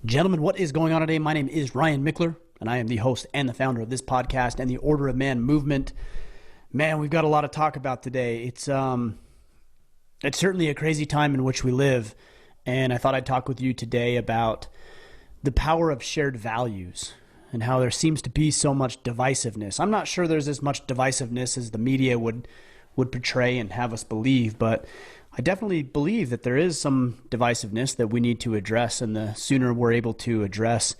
Gentlemen, what is going on today? My name is Ryan Mickler, and I am the host and the founder of this podcast and the Order of Man movement. Man, we've got a lot to talk about today. It's certainly a crazy time in which we live, and I thought I'd talk with you today about the power of shared values and how there seems to be so much divisiveness. I'm not sure there's as much divisiveness as the media would portray and have us believe, but I definitely believe that there is some divisiveness that we need to address, and the sooner we're able to address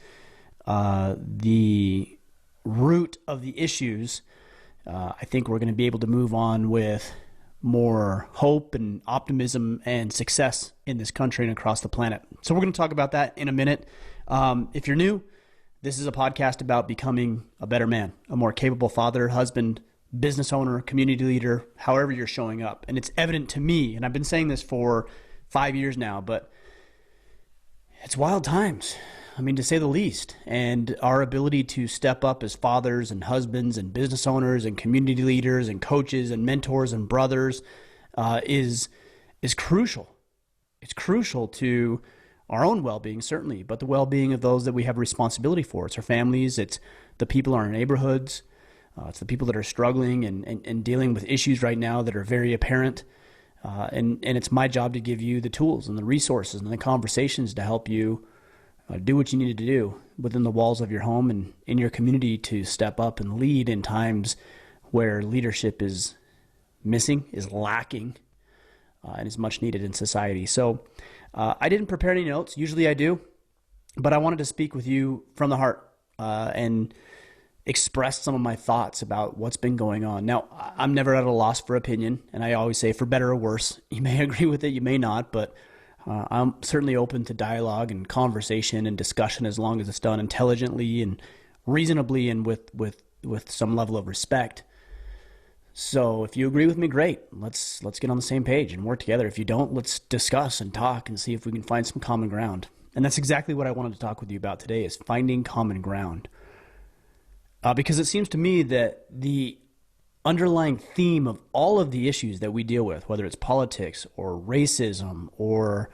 the root of the issues, I think we're going to be able to move on with more hope and optimism and success in this country and across the planet. So we're going to talk about that in a minute. If you're new, this is a podcast about becoming a better man, a more capable father, husband, business owner, community leader, however you're showing up. And it's evident to me, and I've been saying this for 5 years now, but it's wild times. I mean, to say the least. And our ability to step up as fathers and husbands and business owners and community leaders and coaches and mentors and brothers is crucial. It's crucial to our own well-being, certainly, but the well-being of those that we have responsibility for. It's our families, it's the people in our neighborhoods, it's the people that are struggling and dealing with issues right now that are very apparent. And it's my job to give you the tools and the resources and the conversations to help you do what you need to do within the walls of your home and in your community to step up and lead in times where leadership is missing, is lacking, and is much needed in society. So I didn't prepare any notes. Usually I do, but I wanted to speak with you from the heart and express some of my thoughts about what's been going on. Now, I'm never at a loss for opinion, and I always say for better or worse. You may agree with it, you may not, but I'm certainly open to dialogue and conversation and discussion as long as it's done intelligently and reasonably and with some level of respect. So if you agree with me, great. Let's get on the same page and work together. If you don't, let's discuss and talk and see if we can find some common ground. And that's exactly what I wanted to talk with you about today, is finding common ground. Because it seems to me that the underlying theme of all of the issues that we deal with, whether it's politics or racism or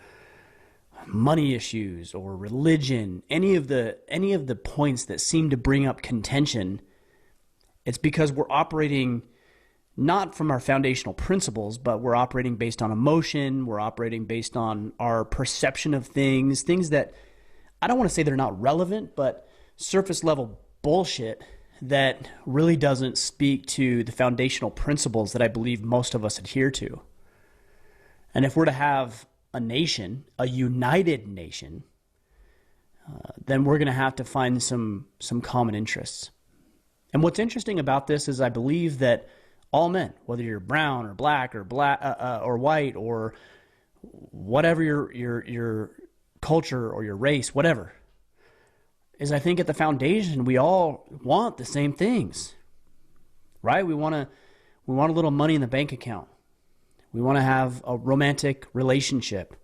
money issues or religion, any of the points that seem to bring up contention, it's because we're operating not from our foundational principles, but we're operating based on emotion, we're operating based on our perception of things that, I don't want to say they're not relevant, but surface level bullshit that really doesn't speak to the foundational principles that I believe most of us adhere to. And if we're to have a nation, a united nation, then we're going to have to find some common interests. And what's interesting about this is I believe that all men, whether you're brown or black or white or whatever your culture or your race, whatever, is I think at the foundation we all want the same things, right? We want a little money in the bank account. We want to have a romantic relationship.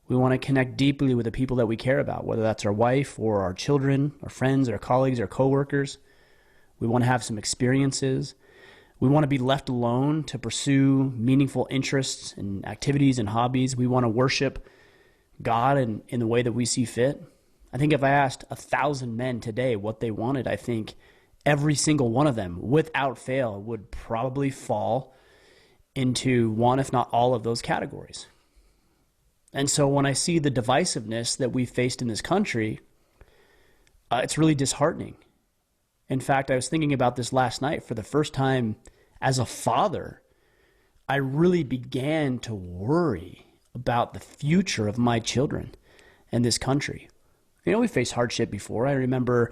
We want to connect deeply with the people that we care about, whether that's our wife or our children, our friends, our colleagues, our coworkers. We want to have some experiences. We want to be left alone to pursue meaningful interests and activities and hobbies. We want to worship God in the way that we see fit. I think if I asked 1,000 men today what they wanted, I think every single one of them, without fail, would probably fall into one, if not all, of those categories. And so when I see the divisiveness that we've faced in this country, it's really disheartening. In fact, I was thinking about this last night. For the first time as a father, I really began to worry about the future of my children and this country. You know, we faced hardship before. I remember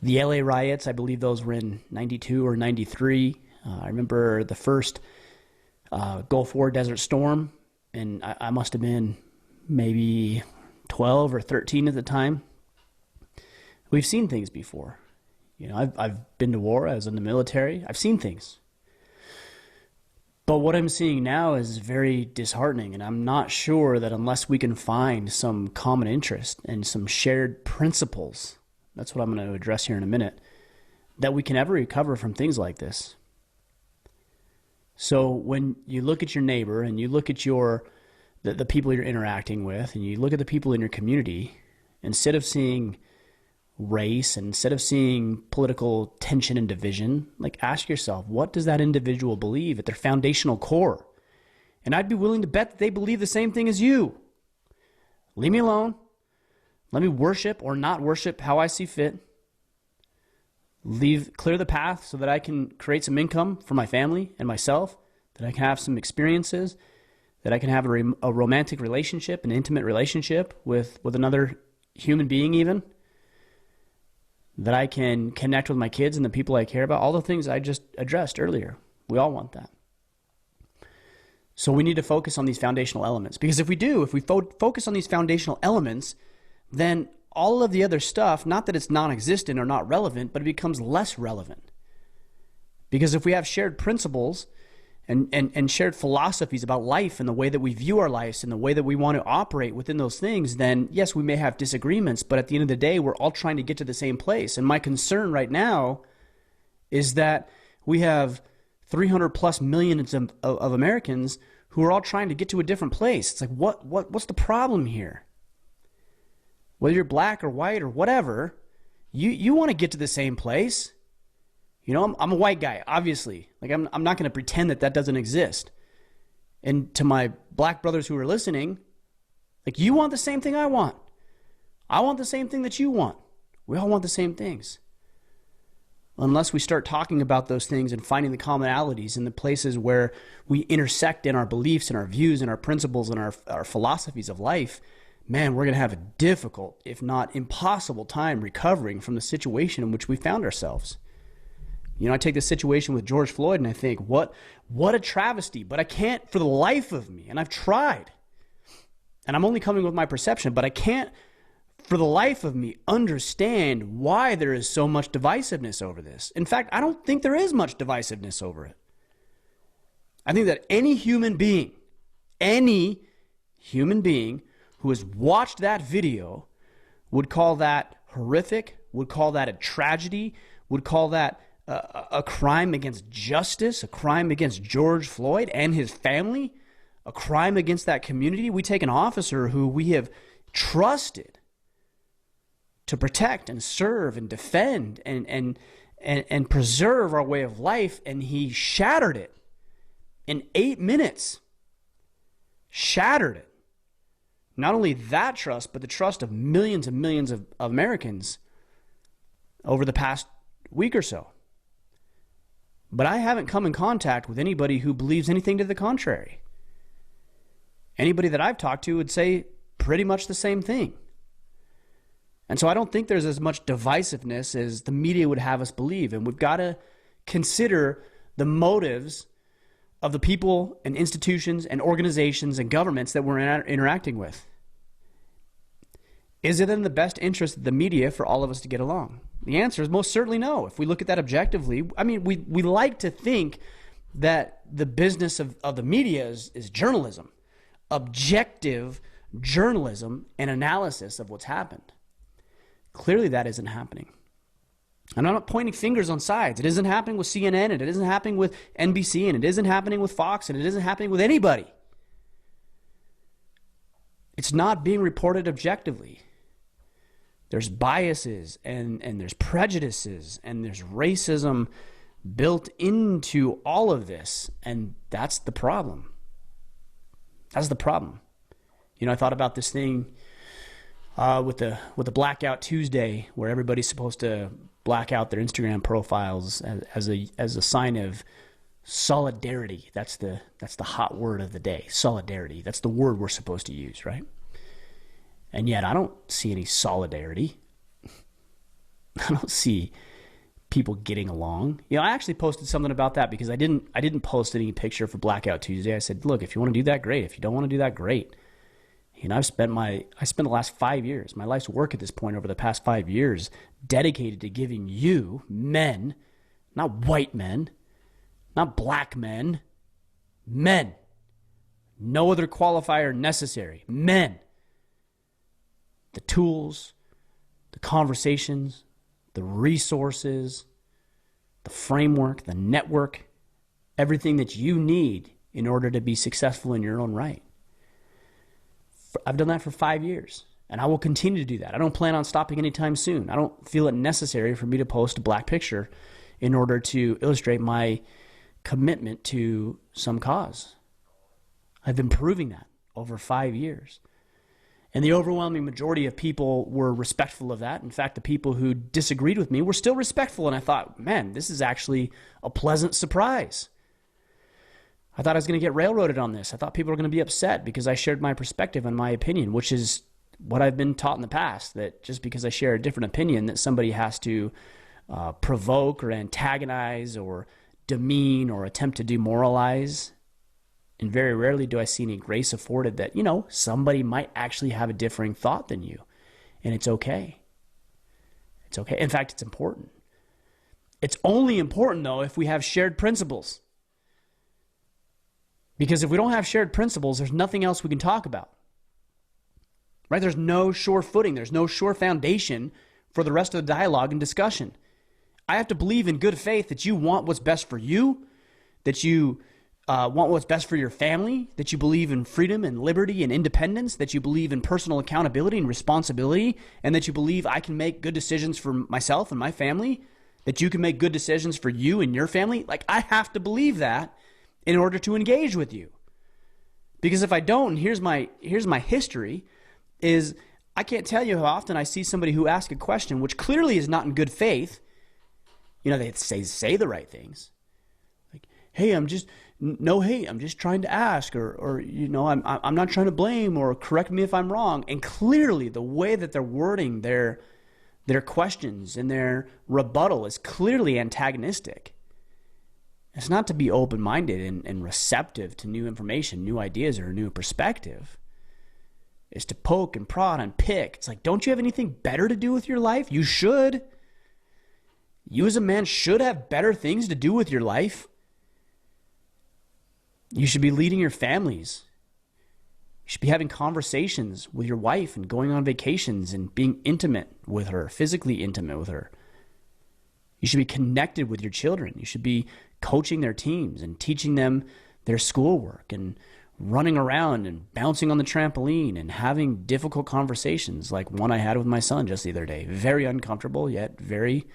the LA riots. I believe those were in 92 or 93. I remember the first Gulf War Desert Storm, and I must have been maybe 12 or 13 at the time. We've seen things before. You know, I've been to war. I was in the military. I've seen things. But what I'm seeing now is very disheartening, and I'm not sure that unless we can find some common interest and some shared principles, that's what I'm going to address here in a minute, that we can ever recover from things like this. So when you look at your neighbor and you look at the people you're interacting with, and you look at the people in your community, instead of seeing race and instead of seeing political tension and division, like ask yourself, what does that individual believe at their foundational core? And I'd be willing to bet that they believe the same thing as you. Leave me alone. Let me worship or not worship how I see fit. Clear the path so that I can create some income for my family and myself, that I can have some experiences, that I can have a romantic relationship, an intimate relationship with another human being even, that I can connect with my kids and the people I care about, all the things I just addressed earlier. We all want that. So we need to focus on these foundational elements, because if we focus on these foundational elements, then all of the other stuff, not that it's non-existent or not relevant, but it becomes less relevant. Because if we have shared principles and shared philosophies about life and the way that we view our lives and the way that we want to operate within those things, then yes, we may have disagreements, but at the end of the day, we're all trying to get to the same place. And my concern right now is that we have 300 plus millions of Americans who are all trying to get to a different place. It's like, what's the problem here? Whether you're black or white or whatever, you want to get to the same place. You know, I'm a white guy, obviously. Like I'm not going to pretend that doesn't exist. And to my black brothers who are listening, like you want the same thing I want. I want the same thing that you want. We all want the same things. Unless we start talking about those things and finding the commonalities in the places where we intersect in our beliefs and our views and our principles and our philosophies of life, man, we're going to have a difficult, if not impossible time recovering from the situation in which we found ourselves. You know, I take the situation with George Floyd and I think, what a travesty, but I can't for the life of me, and I've tried, and I'm only coming with my perception, but I can't for the life of me understand why there is so much divisiveness over this. In fact, I don't think there is much divisiveness over it. I think that any human being who has watched that video would call that horrific, would call that a tragedy, would call that a crime against justice, a crime against George Floyd and his family, a crime against that community. We take an officer who we have trusted to protect and serve and defend and preserve our way of life, and he shattered it in 8 minutes. Shattered it. Not only that trust, but the trust of millions and millions of Americans over the past week or so. But I haven't come in contact with anybody who believes anything to the contrary. Anybody that I've talked to would say pretty much the same thing. And so I don't think there's as much divisiveness as the media would have us believe. And we've got to consider the motives of the people and institutions and organizations and governments that we're interacting with. Is it in the best interest of the media for all of us to get along? The answer is most certainly no. If we look at that objectively, I mean, we like to think that the business of the media is journalism, objective journalism and analysis of what's happened. Clearly that isn't happening. And I'm not pointing fingers on sides. It isn't happening with CNN, and it isn't happening with NBC, and it isn't happening with Fox, and it isn't happening with anybody. It's not being reported objectively. There's biases, and there's prejudices, and there's racism built into all of this, and that's the problem. That's the problem. You know, I thought about this thing with the Blackout Tuesday, where everybody's supposed to black out their Instagram profiles as a sign of solidarity. That's the hot word of the day. Solidarity. That's the word we're supposed to use, right? And yet I don't see any solidarity. I don't see people getting along. You know, I actually posted something about that because I didn't post any picture for Blackout Tuesday. I said, look, if you want to do that, great. If you don't want to do that, great. You know, I spent the last 5 years, my life's work at this point over the past 5 years, dedicated to giving you, men, not white men, not black men, men, no other qualifier necessary, men, the tools, the conversations, the resources, the framework, the network, everything that you need in order to be successful in your own right. I've done that for 5 years. And I will continue to do that. I don't plan on stopping anytime soon. I don't feel it necessary for me to post a black picture in order to illustrate my commitment to some cause. I've been proving that over 5 years. And the overwhelming majority of people were respectful of that. In fact, the people who disagreed with me were still respectful. And I thought, man, this is actually a pleasant surprise. I thought I was going to get railroaded on this. I thought people were going to be upset because I shared my perspective and my opinion, which is what I've been taught in the past, that just because I share a different opinion that somebody has to provoke or antagonize or demean or attempt to demoralize. And very rarely do I see any grace afforded that, somebody might actually have a differing thought than you. And it's okay. It's okay. In fact, it's important. It's only important, though, if we have shared principles. Because if we don't have shared principles, there's nothing else we can talk about. Right? There's no sure footing. There's no sure foundation for the rest of the dialogue and discussion. I have to believe in good faith that you want what's best for you, that you want what's best for your family, that you believe in freedom and liberty and independence, that you believe in personal accountability and responsibility, and that you believe I can make good decisions for myself and my family, that you can make good decisions for you and your family. Like, I have to believe that in order to engage with you. Because if I don't, and here's my history, is I can't tell you how often I see somebody who asks a question which clearly is not in good faith. They say the right things. Like, hey, I'm just trying to ask, or I'm not trying to blame, or correct me if I'm wrong. And clearly the way that they're wording their questions and their rebuttal is clearly antagonistic. It's not to be open-minded and receptive to new information, new ideas, or a new perspective. It's to poke and prod and pick. It's like, don't you have anything better to do with your life? You should. You as a man should have better things to do with your life. You should be leading your families. You should be having conversations with your wife and going on vacations and being intimate with her, physically intimate with her. You should be connected with your children. You should be coaching their teams and teaching them their schoolwork and running around and bouncing on the trampoline and having difficult conversations like one I had with my son just the other day. Very uncomfortable, yet very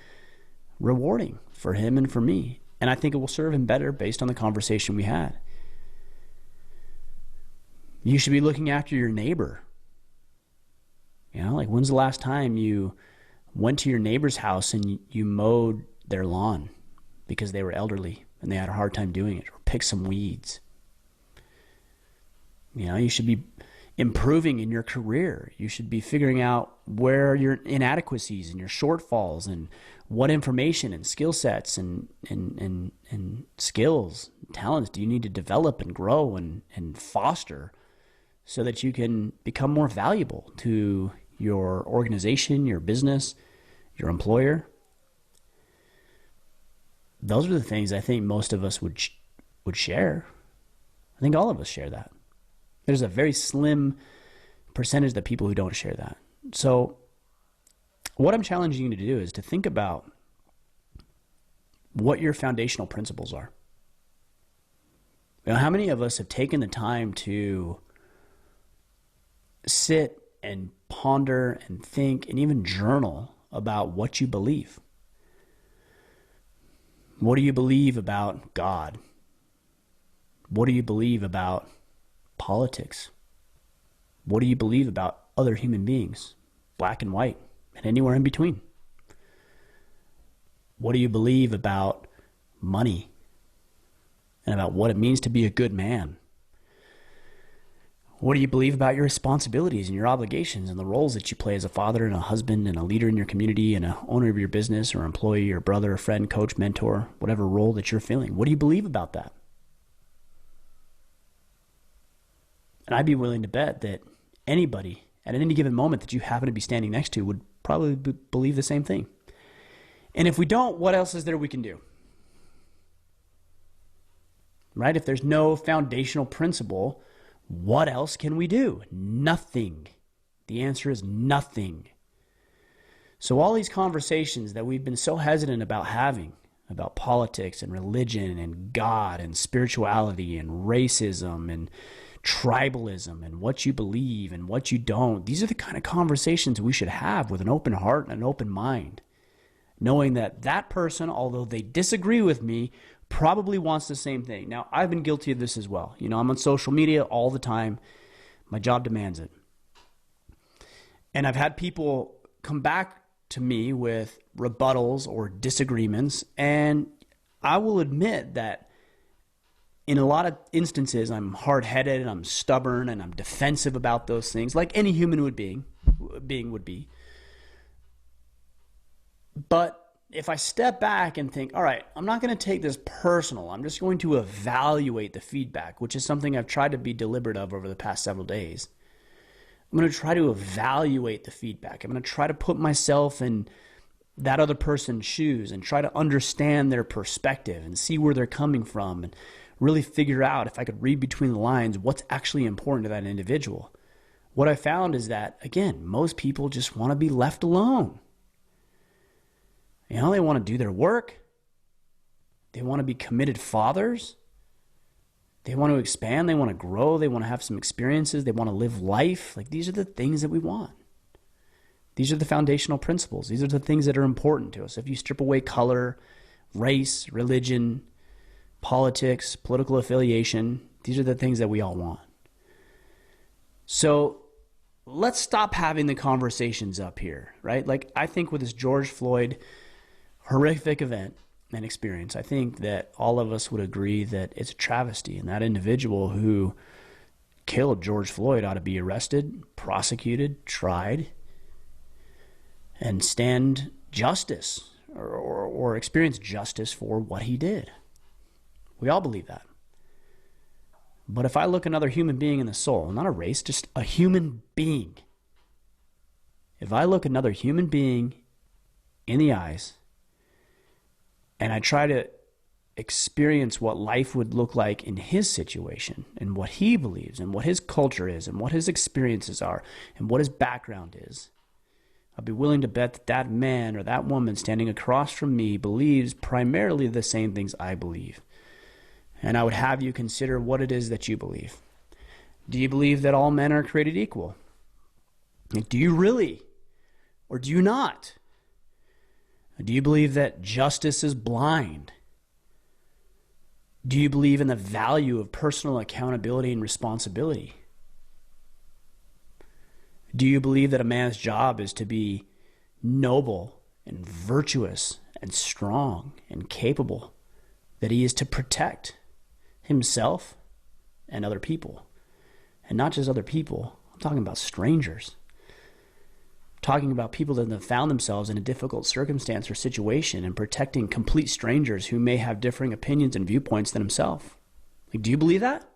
rewarding for him and for me. And I think it will serve him better based on the conversation we had. You should be looking after your neighbor. Like, when's the last time you went to your neighbor's house and you mowed their lawn because they were elderly and they had a hard time doing it, or picked some weeds? You should be improving in your career. You should be figuring out where your inadequacies and your shortfalls and what information and skill sets and skills, talents do you need to develop and grow and foster so that you can become more valuable to your organization, your business, your employer. Those are the things I think most of us would share. I think all of us share that. There's a very slim percentage of people who don't share that. So what I'm challenging you to do is to think about what your foundational principles are. How many of us have taken the time to sit and ponder and think and even journal about what you believe? What do you believe about God? What do you believe about politics? What do you believe about other human beings, black and white, and anywhere in between? What do you believe about money and about what it means to be a good man? What do you believe about your responsibilities and your obligations and the roles that you play as a father and a husband and a leader in your community and an owner of your business or employee or brother, friend, coach, mentor, whatever role that you're filling? What do you believe about that? And I'd be willing to bet that anybody at any given moment that you happen to be standing next to would probably believe the same thing. And if we don't, what else is there we can do? Right? If there's no foundational principle, what else can we do? Nothing. The answer is nothing. So all these conversations that we've been so hesitant about having, about politics and religion and God and spirituality and racism and tribalism and what you believe and what you don't. These are the kind of conversations we should have with an open heart and an open mind, knowing that that person, although they disagree with me, probably wants the same thing. Now, I've been guilty of this as well. You know, I'm on social media all the time. My job demands it. And I've had people come back to me with rebuttals or disagreements, and I will admit that in a lot of instances, I'm hard-headed and I'm stubborn and I'm defensive about those things, like any human being would be. But if I step back and think, all right, I'm not going to take this personal. I'm just going to evaluate the feedback, which is something I've tried to be deliberate of over the past several days. I'm going to try to evaluate the feedback. I'm going to try to put myself in that other person's shoes and try to understand their perspective and see where they're coming from and really figure out, if I could read between the lines, what's actually important to that individual. What I found is that, again, most people just want to be left alone. You know, they want to do their work. They want to be committed fathers. They want to expand. They want to grow. They want to have some experiences. They want to live life. Like, these are the things that we want. These are the foundational principles. These are the things that are important to us. If you strip away color, race, religion, politics, political affiliation, these are the things that we all want. So let's stop having the conversations up here, right? Like, I think with this George Floyd horrific event and experience, I think that all of us would agree that it's a travesty, and that individual who killed George Floyd ought to be arrested, prosecuted, tried, and stand justice or experience justice for what he did. We all believe that. But if I look another human being in the soul, not a race, just a human being, if I look another human being in the eyes and I try to experience what life would look like in his situation and what he believes and what his culture is and what his experiences are and what his background is, I'd be willing to bet that that man or that woman standing across from me believes primarily the same things I believe. And I would have you consider what it is that you believe. Do you believe that all men are created equal? Do you really? Or do you not? Do you believe that justice is blind? Do you believe in the value of personal accountability and responsibility? Do you believe that a man's job is to be noble and virtuous and strong and capable, that he is to protect himself and other people? And not just other people, I'm talking about strangers. I'm talking about people that have found themselves in a difficult circumstance or situation and protecting complete strangers who may have differing opinions and viewpoints than himself. Like, do you believe that?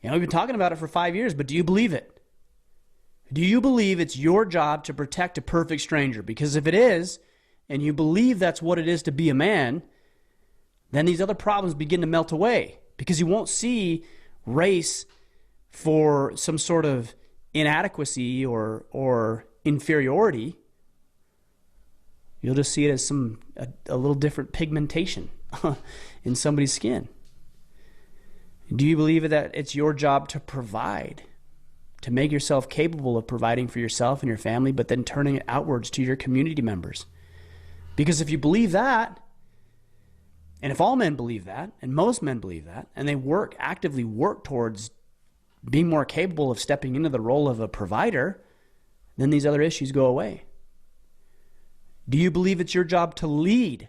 You know, we've been talking about it for 5 years, but do you believe it? Do you believe it's your job to protect a perfect stranger? Because if it is, and you believe that's what it is to be a man, then these other problems begin to melt away, because you won't see race for some sort of inadequacy or inferiority. You'll just see it as a little different pigmentation in somebody's skin. Do you believe that it's your job to provide, to make yourself capable of providing for yourself and your family, but then turning it outwards to your community members? Because if you believe that, and if all men believe that, and most men believe that, and they actively work towards being more capable of stepping into the role of a provider, then these other issues go away. Do you believe it's your job to lead?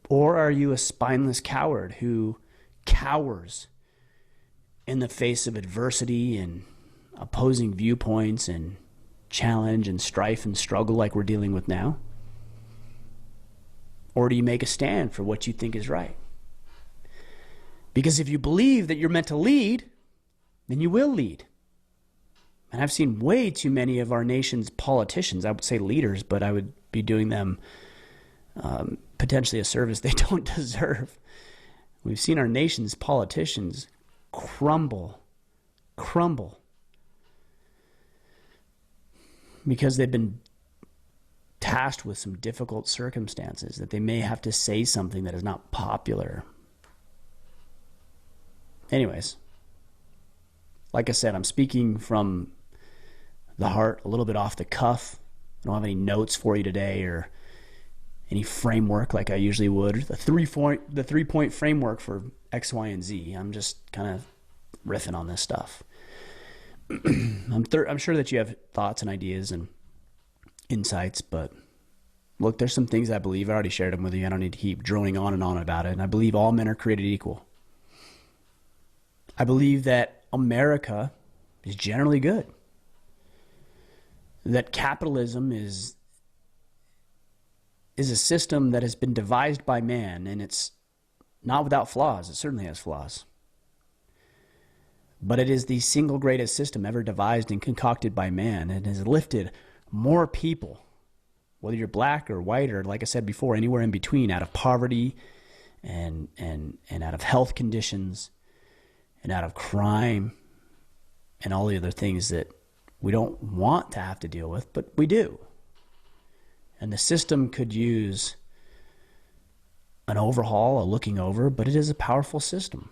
Or are you a spineless coward who cowers in the face of adversity and opposing viewpoints and challenge and strife and struggle like we're dealing with now? Or do you make a stand for what you think is right? Because if you believe that you're meant to lead, then you will lead. And I've seen way too many of our nation's politicians, I would say leaders, but I would be doing them potentially a service they don't deserve. We've seen our nation's politicians crumble, because they've been tasked with some difficult circumstances, that they may have to say something that is not popular. Anyways, like I said, I'm speaking from the heart, a little bit off the cuff. I don't have any notes for you today or any framework like I usually would. The three-point framework for X, Y, and Z. I'm just kind of riffing on this stuff. I'm sure that you have thoughts and ideas and insights, but look, there's some things I believe. I already shared them with you. I don't need to keep droning on and on about it. And I believe all men are created equal. I believe that America is generally good. That capitalism is a system that has been devised by man, and it's not without flaws. It certainly has flaws. But it is the single greatest system ever devised and concocted by man. It has lifted more people, whether you're black or white or, like I said before, anywhere in between, out of poverty and out of health conditions and out of crime and all the other things that we don't want to have to deal with, but we do. And the system could use an overhaul, a looking over, but it is a powerful system.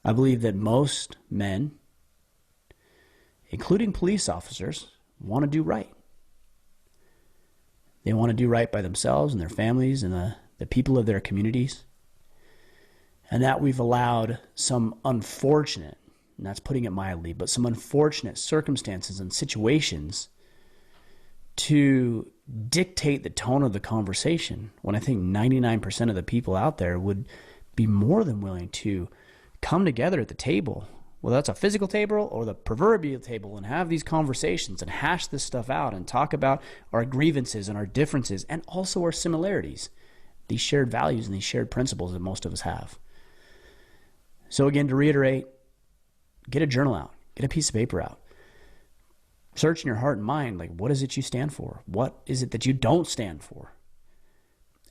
I believe that most men, including police officers, want to do right. They want to do right by themselves and their families and the people of their communities. And that we've allowed some unfortunate, and that's putting it mildly, but some unfortunate circumstances and situations to dictate the tone of the conversation, when I think 99% of the people out there would be more than willing to come together at the table, whether that's a physical table or the proverbial table, and have these conversations and hash this stuff out and talk about our grievances and our differences and also our similarities, these shared values and these shared principles that most of us have. So again, to reiterate, get a journal out, get a piece of paper out. Search in your heart and mind, like, what is it you stand for? What is it that you don't stand for?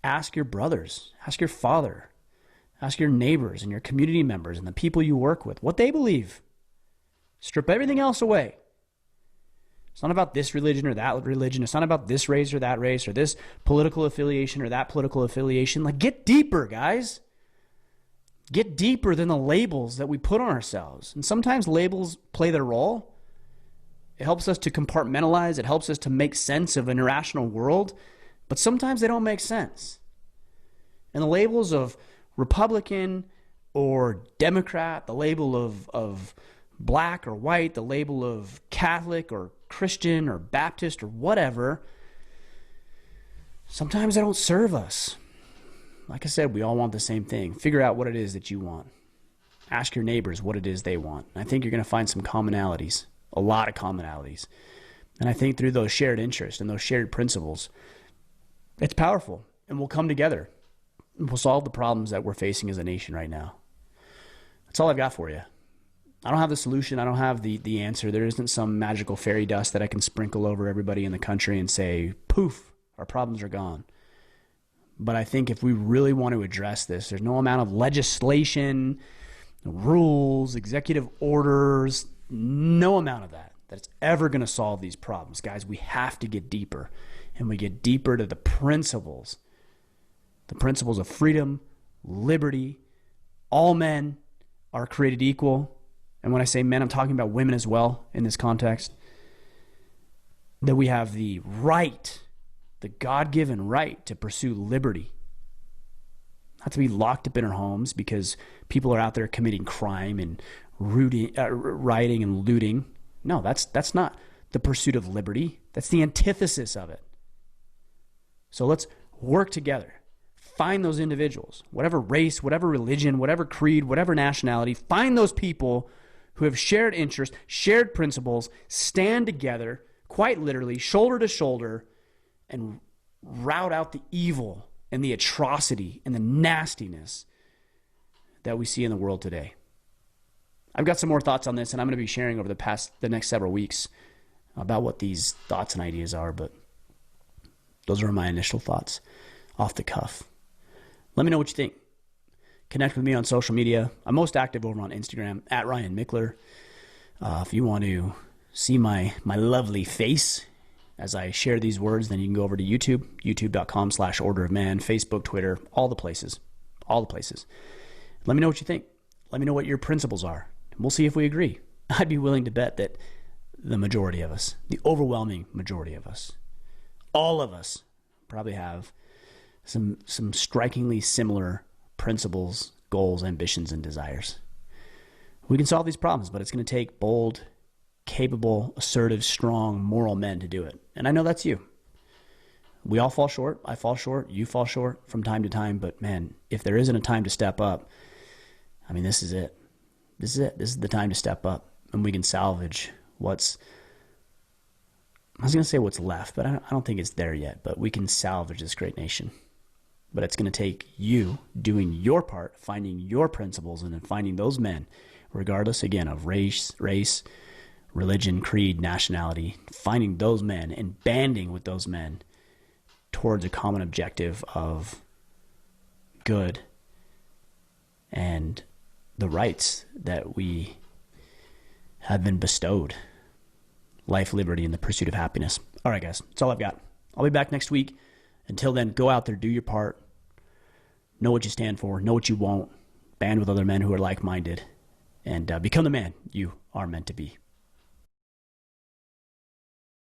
Ask your brothers, ask your father, ask your neighbors and your community members and the people you work with what they believe. Strip everything else away. It's not about this religion or that religion. It's not about this race or that race or this political affiliation or that political affiliation. Like, get deeper, guys. Get deeper than the labels that we put on ourselves. And sometimes labels play their role. It helps us to compartmentalize. It helps us to make sense of an irrational world. But sometimes they don't make sense. And the labels of Republican or Democrat, the label of black or white, the label of Catholic or Christian or Baptist or whatever, sometimes they don't serve us. Like I said, we all want the same thing. Figure out what it is that you want. Ask your neighbors what it is they want. And I think you're going to find some commonalities, a lot of commonalities. And I think through those shared interests and those shared principles, it's powerful, and we'll come together. We'll solve the problems that we're facing as a nation right now. That's all I've got for you. I don't have the solution. I don't have the answer. There isn't some magical fairy dust that I can sprinkle over everybody in the country and say, poof, our problems are gone. But I think if we really want to address this, there's no amount of legislation, rules, executive orders, no amount of that's ever going to solve these problems. Guys, we have to get deeper, and we get deeper to the principles of freedom, liberty. All men are created equal. And when I say men, I'm talking about women as well in this context. That we have the right, the God-given right to pursue liberty. Not to be locked up in our homes because people are out there committing crime and rioting and looting. No, that's not the pursuit of liberty. That's the antithesis of it. So let's work together. Find those individuals, whatever race, whatever religion, whatever creed, whatever nationality. Find those people who have shared interests, shared principles, stand together, quite literally, shoulder to shoulder, and rout out the evil and the atrocity and the nastiness that we see in the world today. I've got some more thoughts on this, and I'm going to be sharing over the next several weeks about what these thoughts and ideas are, but those are my initial thoughts off the cuff. Let me know what you think. Connect with me on social media. I'm most active over on Instagram, at Ryan Mickler. If you want to see my lovely face as I share these words, then you can go over to YouTube, youtube.com/orderofman, Facebook, Twitter, all the places. Let me know what you think. Let me know what your principles are. And we'll see if we agree. I'd be willing to bet that the majority of us, the overwhelming majority of us, all of us probably have some strikingly similar principles, goals, ambitions, and desires. We can solve these problems, but it's going to take bold, capable, assertive, strong, moral men to do it. And I know that's you. We all fall short. I fall short. You fall short from time to time. But man, if there isn't a time to step up, I mean, this is it. This is it. This is the time to step up. And we can salvage what's, I was going to say what's left, but I don't think it's there yet. But we can salvage this great nation. But it's going to take you doing your part, finding your principles, and then finding those men, regardless, again, of race, religion, creed, nationality, finding those men and banding with those men towards a common objective of good and the rights that we have been bestowed. Life, liberty, and the pursuit of happiness. All right, guys, that's all I've got. I'll be back next week. Until then, go out there, do your part. Know what you stand for. Know what you won't. Band with other men who are like-minded. And become the man you are meant to be.